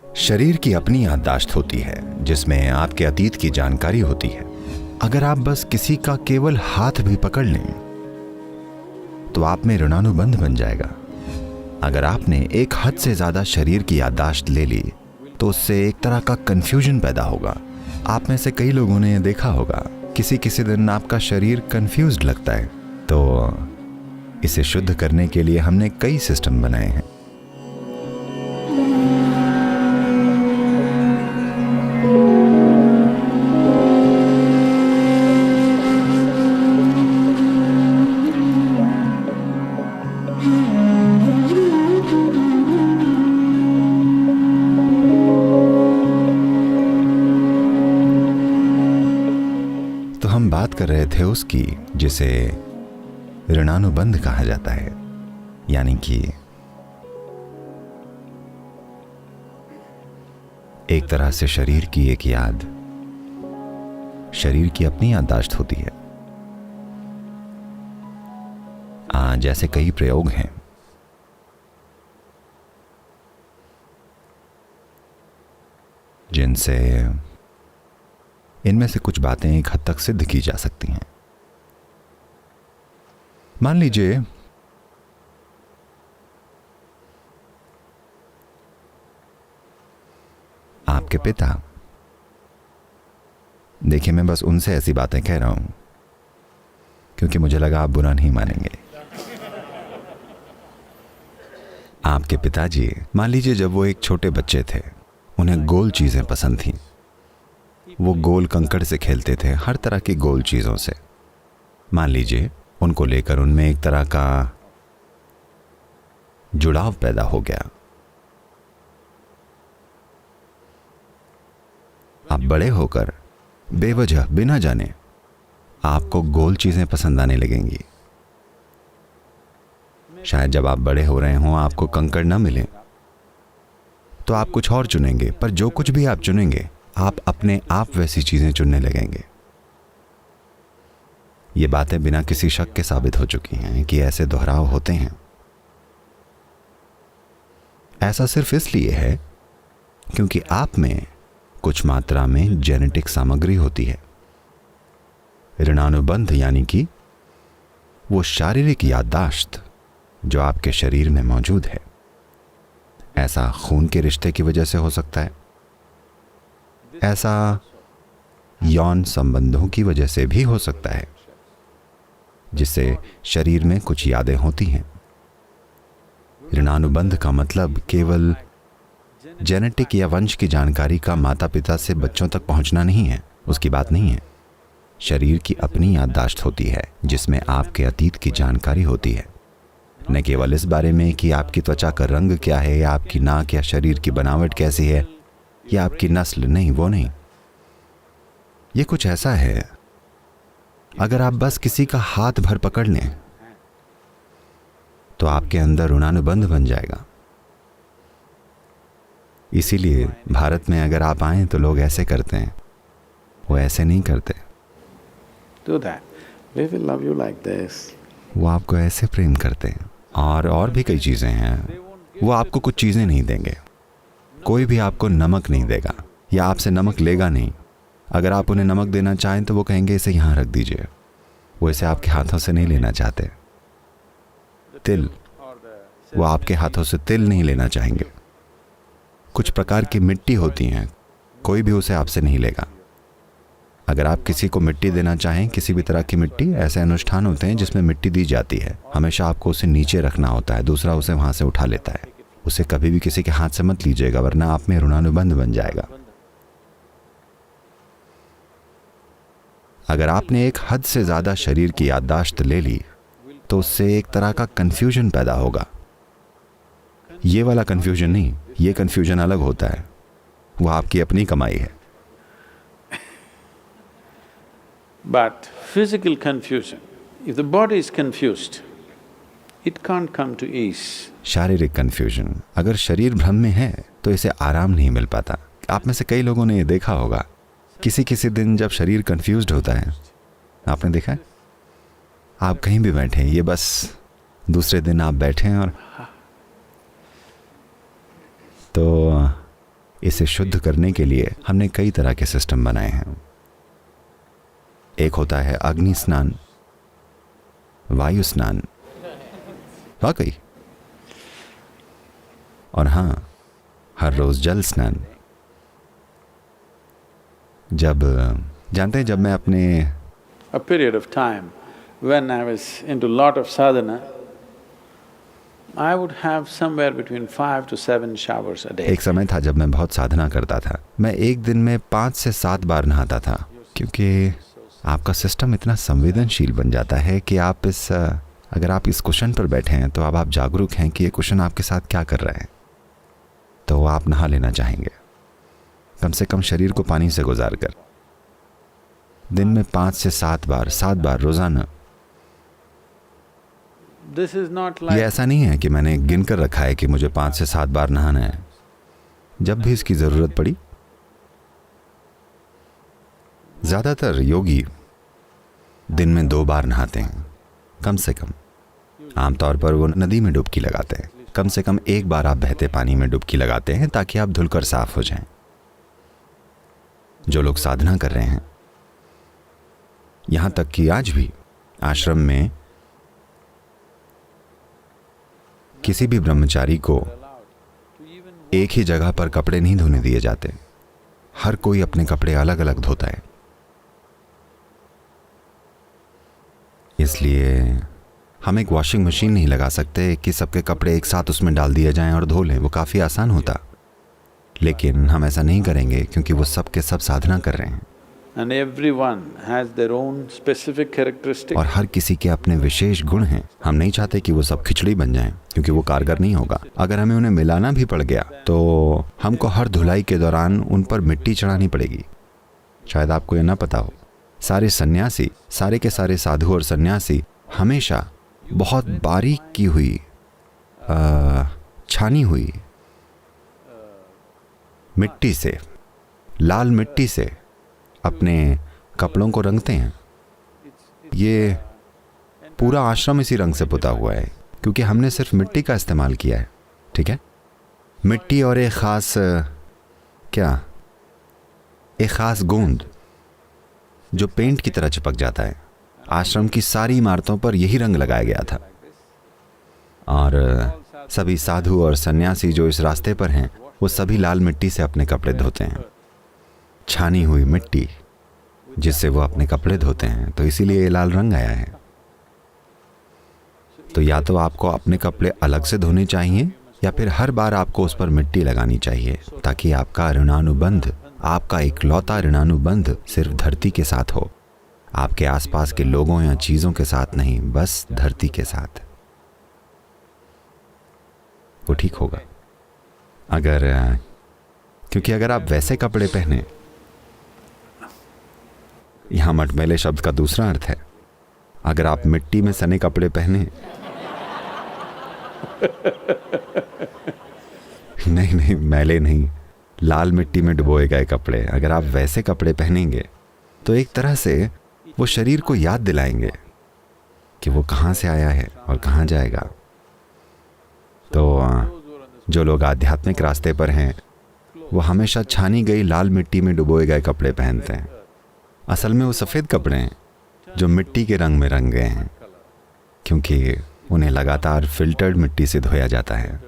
शरीर की अपनी याददाश्त होती है जिसमें आपके अतीत की जानकारी होती है। अगर आप बस किसी का केवल हाथ भी पकड़ लें तो आप में ऋणानुबंध बन जाएगा। अगर आपने एक हद से ज्यादा शरीर की याददाश्त ले ली तो उससे एक तरह का कंफ्यूजन पैदा होगा। आप में से कई लोगों ने देखा होगा किसी किसी दिन आपका शरीर कंफ्यूज्ड लगता है। तो इसे शुद्ध करने के लिए हमने कई सिस्टम बनाए हैं। तो हम बात कर रहे थे उसकी जिसे ऋणानुबंध कहा जाता है, यानी कि एक तरह से शरीर की एक याद, शरीर की अपनी याददाश्त होती है। जैसे कई प्रयोग हैं जिनसे इनमें से कुछ बातें एक हद तक सिद्ध की जा सकती हैं। मान लीजिए आपके पिता, देखिए मैं बस उनसे ऐसी बातें कह रहा हूं क्योंकि मुझे लगा आप बुरा नहीं मानेंगे। आपके पिताजी, मान लीजिए जब वो एक छोटे बच्चे थे उन्हें गोल चीजें पसंद थीं। वो गोल कंकड़ से खेलते थे, हर तरह की गोल चीजों से। मान लीजिए उनको लेकर उनमें एक तरह का जुड़ाव पैदा हो गया। आप बड़े होकर बेवजह बिना जाने आपको गोल चीजें पसंद आने लगेंगी। शायद जब आप बड़े हो रहे हों आपको कंकड़ ना मिले तो आप कुछ और चुनेंगे, पर जो कुछ भी आप चुनेंगे आप अपने आप वैसी चीजें चुनने लगेंगे। ये बातें बिना किसी शक के साबित हो चुकी हैं कि ऐसे दोहराव होते हैं। ऐसा सिर्फ इसलिए है क्योंकि आप में कुछ मात्रा में जेनेटिक सामग्री होती है। ऋणानुबंध यानी कि वो शारीरिक याददाश्त जो आपके शरीर में मौजूद है। ऐसा खून के रिश्ते की वजह से हो सकता है, ऐसा यौन संबंधों की वजह से भी हो सकता है, जिससे शरीर में कुछ यादें होती हैं। ऋणानुबंध का मतलब केवल जेनेटिक या वंश की जानकारी का माता पिता से बच्चों तक पहुंचना नहीं है, उसकी बात नहीं है। शरीर की अपनी याददाश्त होती है जिसमें आपके अतीत की जानकारी होती है। न केवल इस बारे में कि आपकी त्वचा का रंग क्या है, या आपकी नाक या शरीर की बनावट कैसी है, या आपकी नस्ल, नहीं, वो नहीं। ये कुछ ऐसा है, अगर आप बस किसी का हाथ भर पकड़ लें तो आपके अंदर ऋणानुबंध बन जाएगा। इसीलिए भारत में अगर आप आए तो लोग ऐसे करते हैं, वो ऐसे नहीं करते। वो आपको ऐसे प्रेम करते हैं। और भी कई चीजें हैं। वो आपको कुछ चीजें नहीं देंगे। कोई भी आपको नमक नहीं देगा या आपसे नमक लेगा नहीं। अगर आप उन्हें नमक देना चाहें तो वो कहेंगे इसे यहाँ रख दीजिए। वो इसे आपके हाथों से नहीं लेना चाहते। तिल, वो आपके हाथों से तिल नहीं लेना चाहेंगे। कुछ प्रकार की मिट्टी होती हैं, कोई भी उसे आपसे नहीं लेगा। अगर आप किसी को मिट्टी देना चाहें, किसी भी तरह की मिट्टी, ऐसे अनुष्ठान होते हैं जिसमें मिट्टी दी जाती है। हमेशा आपको उसे नीचे रखना होता है, दूसरा उसे वहां से उठा लेता है। उसे कभी भी किसी के हाथ से मत लीजिएगा, वरना आप में ऋणानुबंध बन जाएगा। अगर आपने एक हद से ज्यादा शरीर की याददाश्त ले ली तो उससे एक तरह का कंफ्यूजन पैदा होगा। ये वाला कंफ्यूजन नहीं, ये कंफ्यूजन अलग होता है। वो आपकी अपनी कमाई है। But physical confusion, if the body is confused, it can't come to ease. शारीरिक कंफ्यूजन, अगर शरीर भ्रम में है तो इसे आराम नहीं मिल पाता। आप में से कई लोगों ने ये देखा होगा, किसी किसी दिन जब शरीर कंफ्यूज्ड होता है, आपने देखा है, आप कहीं भी बैठे, ये बस दूसरे दिन आप बैठे हैं और तो इसे शुद्ध करने के लिए हमने कई तरह के सिस्टम बनाए हैं। एक होता है अग्नि स्नान, वायु स्नान, वाकई, और हाँ, हर रोज जल स्नान। जब जानते हैं, जब मैं अपने A period of time when I was into lot of sadhana, I would have somewhere between 5 to 7 showers a day. एक समय था जब मैं बहुत साधना करता था, मैं एक दिन में 5 से 7 बार नहाता था, क्योंकि आपका सिस्टम इतना संवेदनशील बन जाता है कि आप अगर आप इस कुशन पर बैठे हैं तो अब आप जागरूक हैं कि ये कुशन आपके साथ क्या कर रहा है, तो आप नहा लेना चाहेंगे, कम से कम शरीर को पानी से गुजार कर। दिन में 5 से 7 बार रोजाना। This is not ये like… ऐसा नहीं है कि मैंने गिन कर रखा है कि मुझे 5 से 7 बार नहाना है, जब भी इसकी जरूरत पड़ी। ज्यादातर योगी दिन में 2 बार नहाते हैं, कम से कम। आमतौर पर वो नदी में डुबकी लगाते हैं। कम से कम 1 बार आप बहते पानी में डुबकी लगाते हैं ताकि आप धुलकर साफ हो जाएं। जो लोग साधना कर रहे हैं, यहां तक कि आज भी आश्रम में किसी भी ब्रह्मचारी को एक ही जगह पर कपड़े नहीं धोने दिए जाते। हर कोई अपने कपड़े अलग अलग धोता है। इसलिए हम एक वॉशिंग मशीन नहीं लगा सकते कि सबके कपड़े एक साथ उसमें डाल दिए जाएं और धो लें। वो काफ़ी आसान होता, लेकिन हम ऐसा नहीं करेंगे क्योंकि वो सब के सब साधना कर रहे हैं। And everyone has their own specific characteristics. और हर किसी के अपने विशेष गुण हैं। हम नहीं चाहते कि वो सब खिचड़ी बन जाएं, क्योंकि वो कारगर नहीं होगा। अगर हमें उन्हें मिलाना भी पड़ गया तो हमको हर धुलाई के दौरान उन पर मिट्टी चढ़ानी पड़ेगी। शायद आपको ये ना पता हो, सारे सन्यासी, सारे के सारे साधु और सन्यासी हमेशा बहुत बारीक की हुई छानी हुई मिट्टी से, लाल मिट्टी से अपने कपड़ों को रंगते हैं। ये पूरा आश्रम इसी रंग से पुता हुआ है, क्योंकि हमने सिर्फ मिट्टी का इस्तेमाल किया है। ठीक है, मिट्टी और एक खास गोंद जो पेंट की तरह चिपक जाता है। आश्रम की सारी इमारतों पर यही रंग लगाया गया था, और सभी साधु और सन्यासी जो इस रास्ते पर हैं, वो सभी लाल मिट्टी से अपने कपड़े धोते हैं। छानी हुई मिट्टी जिससे वो अपने कपड़े धोते हैं, तो इसीलिए ये लाल रंग आया है। तो या तो आपको अपने कपड़े अलग से धोने चाहिए, या फिर हर बार आपको उस पर मिट्टी लगानी चाहिए, ताकि आपका ऋणानुबंध, आपका इकलौता ऋणानुबंध सिर्फ धरती के साथ हो, आपके आसपास के लोगों या चीजों के साथ नहीं, बस धरती के साथ। वो ठीक होगा। क्योंकि अगर आप वैसे कपड़े पहने, यहां मटमैले शब्द का दूसरा अर्थ है, अगर आप मिट्टी में सने कपड़े पहने नहीं, मैले नहीं, लाल मिट्टी में डुबोए गए कपड़े, अगर आप वैसे कपड़े पहनेंगे तो एक तरह से वो शरीर को याद दिलाएंगे कि वो कहां से आया है और कहां जाएगा। तो जो लोग आध्यात्मिक रास्ते पर हैं, वो हमेशा छानी गई लाल मिट्टी में डुबोए गए कपड़े पहनते हैं। असल में वो सफ़ेद कपड़े हैं जो मिट्टी के रंग में रंग गए हैं, क्योंकि उन्हें लगातार फिल्टर्ड मिट्टी से धोया जाता है।